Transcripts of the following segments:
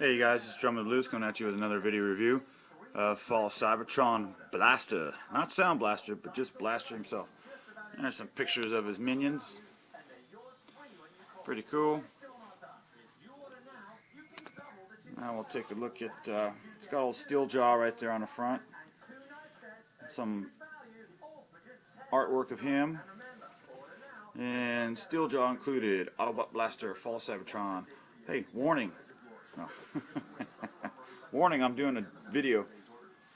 Hey guys, it's Drummer Blues coming at you with another video review of Fall of Cybertron Blaster. Not Sound Blaster, but just Blaster himself. And there's some pictures of his minions. Pretty cool. Now we'll take a look at, it's got a little steel jaw right there on the front. Some artwork of him. And steel jaw included, Autobot Blaster, Fall of Cybertron. Hey, warning. Oh. Warning, I'm doing a video.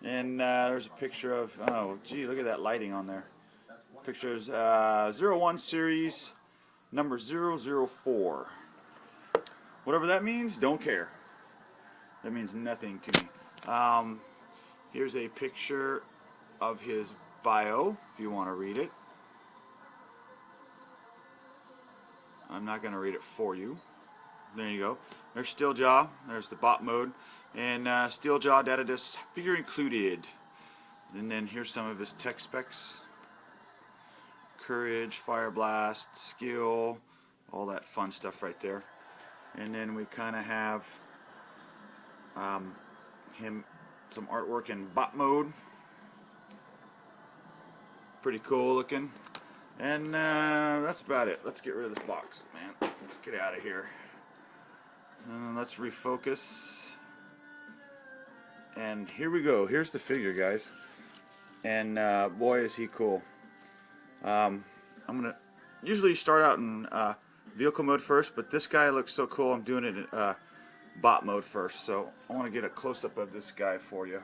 And there's a picture of, oh gee, look at that lighting on there. Pictures 01 series number 004. Whatever that means, don't care. That means nothing to me. Here's a picture of his bio, if you want to read it. I'm not going to read it for you. There you go. There's Steel Jaw. There's the bot mode. And Steel Jaw data disc figure included. And then here's some of his tech specs. Courage, Fire Blast, Skill, all that fun stuff right there. And then we kind of have him, some artwork in bot mode. Pretty cool looking. And that's about it. Let's get rid of this box, man. Let's get out of here. Let's refocus. And here we go. Here's the figure, guys. And boy, is he cool. I'm gonna usually start out in vehicle mode first, but this guy looks so cool. I'm doing it in bot mode first. So I want to get a close-up of this guy for you,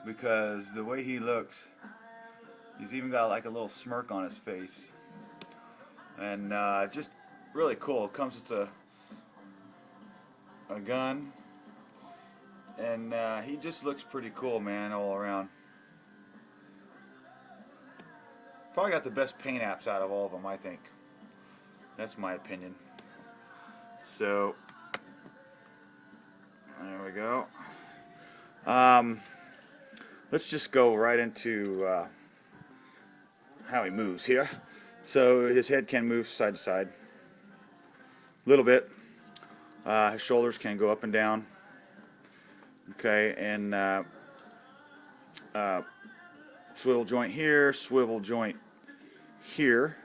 because the way he looks, he's even got like a little smirk on his face, and just really cool. It comes with a gun, and he just looks pretty cool, man, all around. Probably got the best paint apps out of all of them, I think. That's my opinion. So there we go. Let's just go right into how he moves here. So his head can move side to side a little bit. His shoulders can go up and down. Okay, and swivel joint here, swivel joint here,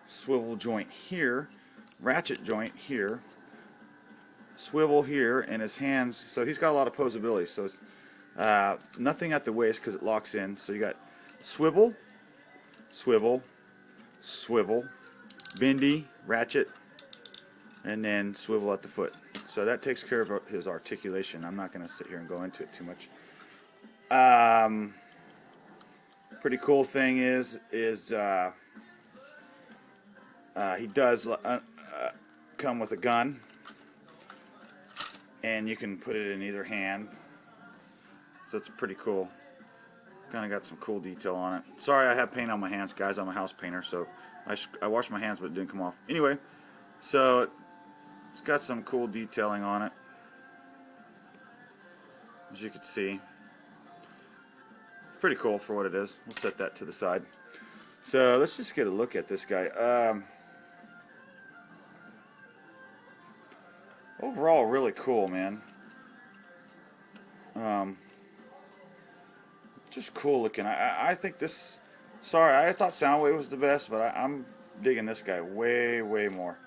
swivel joint here, ratchet joint here, swivel here, and his hands. So he's got a lot of posability. So it's nothing at the waist because it locks in. So you got swivel, swivel, swivel, bendy, ratchet, and then swivel at the foot. So that takes care of his articulation. I'm not going to sit here and go into it too much. Pretty cool thing is he does come with a gun, and you can put it in either hand. So it's pretty cool. Kind of got some cool detail on it. Sorry, I have paint on my hands, guys. I'm a house painter, so I washed my hands, but it didn't come off. Anyway, so it's got some cool detailing on it, as you can see. Pretty cool for what it is. We'll set that to the side. So let's just get a look at this guy. Overall, really cool, man. Just cool looking. I think this. Sorry, I thought Soundwave was the best, but I'm digging this guy way more.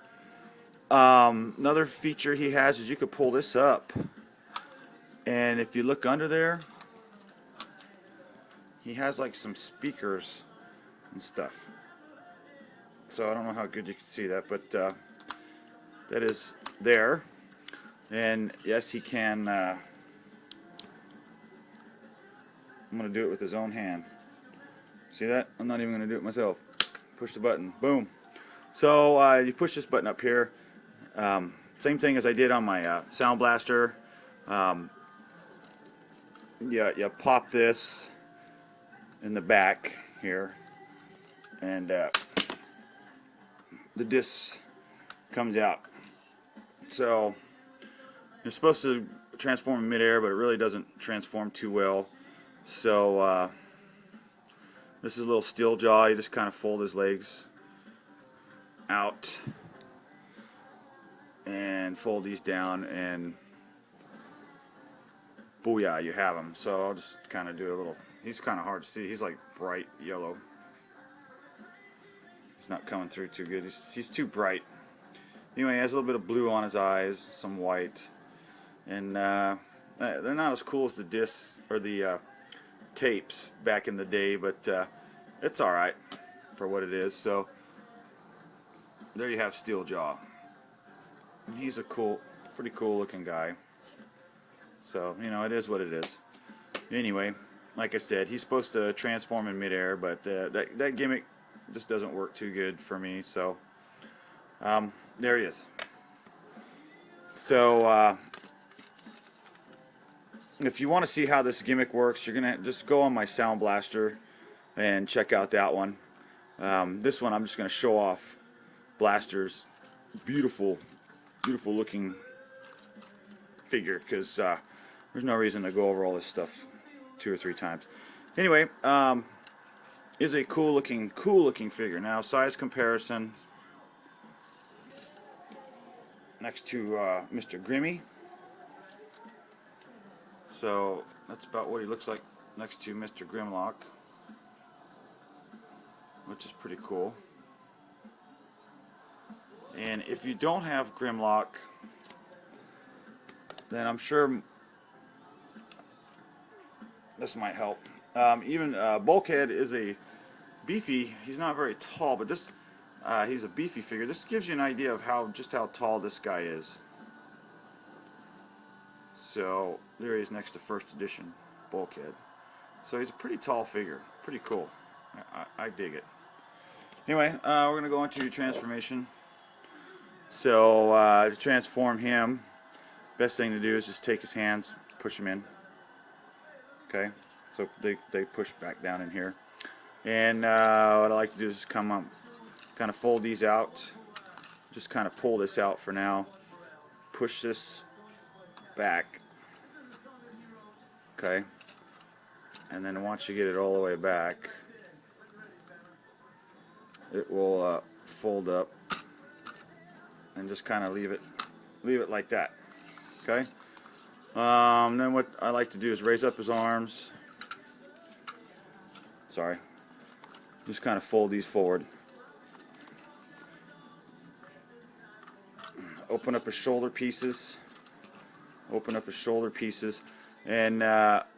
Another feature he has is you could pull this up, and if you look under there, he has like some speakers and stuff. So I don't know how good you can see that, but that is there. And yes, he can. I'm going to do it with his own hand. See that? I'm not even going to do it myself. Push the button. Boom. So you push this button up here. Same thing as I did on my Sound Blaster. You pop this in the back here, and the disc comes out. So you're supposed to transform in midair, but it really doesn't transform too well. So this is a little steel jaw. You just kind of fold his legs out, and fold these down, and booyah, you have him. So I'll just kind of do a little, he's kind of hard to see. He's like bright yellow. He's not coming through too good. He's too bright. Anyway, he has a little bit of blue on his eyes, some white, and they're not as cool as the discs or the tapes back in the day, but it's alright for what it is. So there you have Steeljaw. And he's a pretty cool looking guy. So, you know, it is what it is. Anyway, like I said, he's supposed to transform in midair, but that gimmick just doesn't work too good for me. So there he is. So if you want to see how this gimmick works, you're gonna just go on my Sound Blaster and check out that one. This one I'm just gonna show off Blaster's beautiful looking figure, because there's no reason to go over all this stuff 2 or 3 times. Anyway, is a cool looking figure. Now, size comparison next to Mr. Grimmy. So that's about what he looks like next to Mr. Grimlock, which is pretty cool. And if you don't have Grimlock, then I'm sure this might help. Even Bulkhead is a beefy, he's not very tall, but this he's a beefy figure. This gives you an idea of just how tall this guy is. So there he is next to first edition Bulkhead. So he's a pretty tall figure, pretty cool. I dig it. Anyway, we're going to go into transformation. So to transform him, best thing to do is just take his hands, push him in. Okay, so they push back down in here. And what I like to do is come up, kind of fold these out, just kind of pull this out for now, push this back, okay, and then once you get it all the way back, it will fold up and just kind of leave it like that, okay. Then what I like to do is raise up his arms, just kind of fold these forward, open up his shoulder pieces, and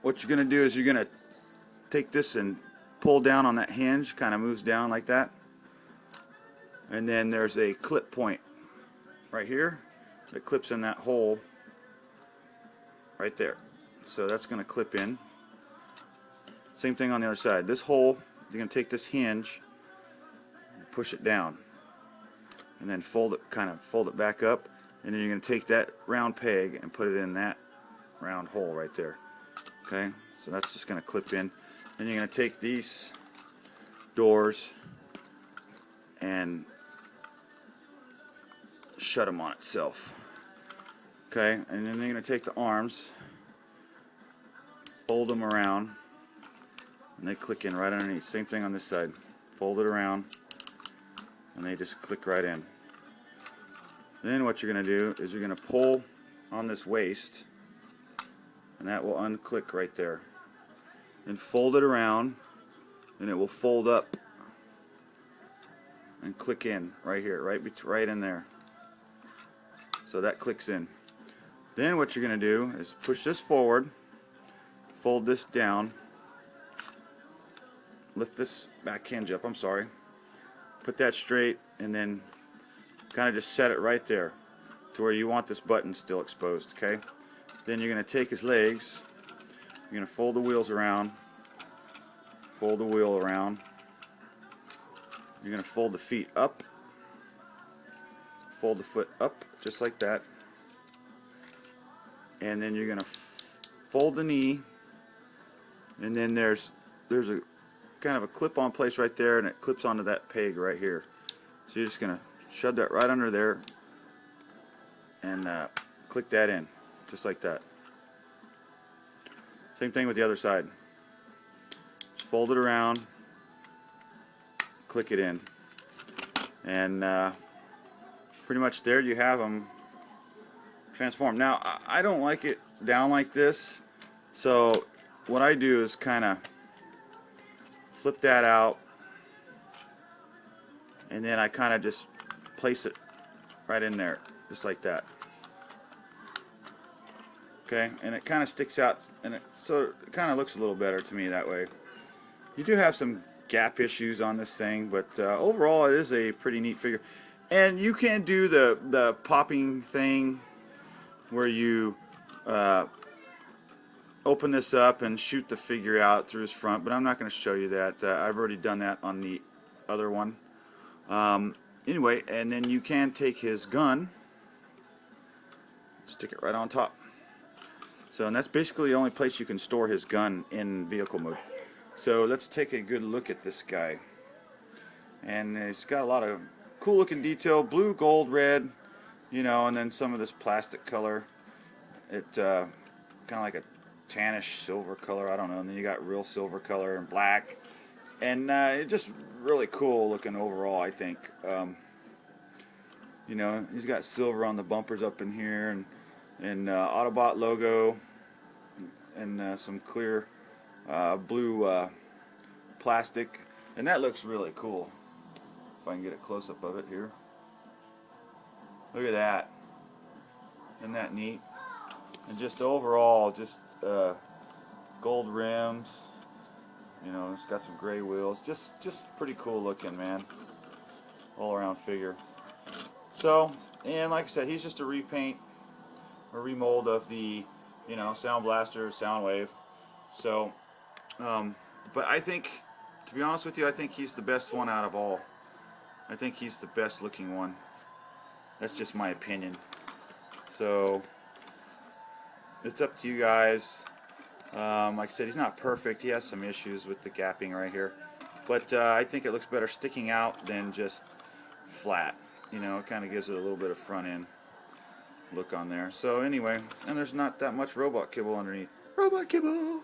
what you're going to do is you're going to take this and pull down on that hinge, kind of moves down like that, and then there's a clip point right here that clips in that hole right there. So that's going to clip in. Same thing on the other side. This hole, you're going to take this hinge and push it down, and then fold it back up, and then you're going to take that round peg and put it in that round hole right there. Okay, so that's just going to clip in. Then you're going to take these doors and shut them on itself. Okay, and then you're going to take the arms, fold them around, and they click in right underneath. Same thing on this side. Fold it around, and they just click right in. Then what you're going to do is you're going to pull on this waist, and that will unclick right there. Then fold it around, and it will fold up and click in right here, right in there. So that clicks in. Then what you're going to do is push this forward, fold this down, lift this back hinge up, put that straight, and then kind of just set it right there to where you want this button still exposed, okay? Then you're going to take his legs, you're going to fold the wheels around, fold the wheel around, you're going to fold the feet up, fold the foot up just like that, and then you're going to fold the knee, and then there's a kind of a clip-on place right there, and it clips onto that peg right here. So you're just going to shove that right under there and click that in just like that. Same thing with the other side. Just fold it around, click it in, and pretty much there you have them transform. Now I don't like it down like this, so what I do is kind of flip that out, and then I kind of just place it right in there, just like that. Okay, and it kind of sticks out, and so it kind of looks a little better to me that way. You do have some gap issues on this thing, but overall it is a pretty neat figure. And you can do the popping thing where you open this up and shoot the figure out through his front, but I'm not going to show you that. I've already done that on the other one. Anyway, and then you can take his gun, stick it right on top. So, and that's basically the only place you can store his gun in vehicle mode. So let's take a good look at this guy. And he's got a lot of cool looking detail, blue, gold, red, you know, and then some of this plastic color. It kind of like a tannish silver color, I don't know, and then you got real silver color and black. And it's just really cool looking overall, I think. You know, he's got silver on the bumpers up in here, and Autobot logo, and some clear blue plastic, and that looks really cool. If I can get a close-up of it here. Look at that. Isn't that neat? And just overall, just gold rims. You know, it's got some gray wheels. Just pretty cool looking, man. All-around figure. So, and like I said, he's just a repaint or remold of the, you know, Sound Blaster, Soundwave. So, but I think, to be honest with you, I think he's the best one out of all. I think he's the best looking one. That's just my opinion. So, it's up to you guys. Like I said, he's not perfect. He has some issues with the gapping right here. But I think it looks better sticking out than just flat. You know, it kind of gives it a little bit of front end look on there. So anyway, and there's not that much robot kibble underneath. Robot kibble!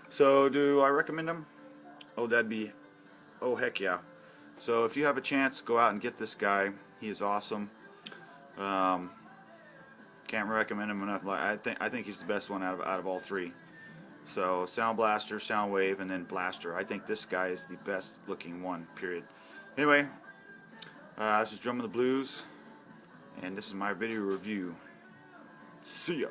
So do I recommend him? Oh, that'd be, oh heck yeah. So if you have a chance, go out and get this guy. He is awesome. Can't recommend him enough. I think he's the best one out of all three. So Sound Blaster, Soundwave, and then Blaster. I think this guy is the best looking one, period. Anyway, this is Drum of the Blues, and this is my video review. See ya.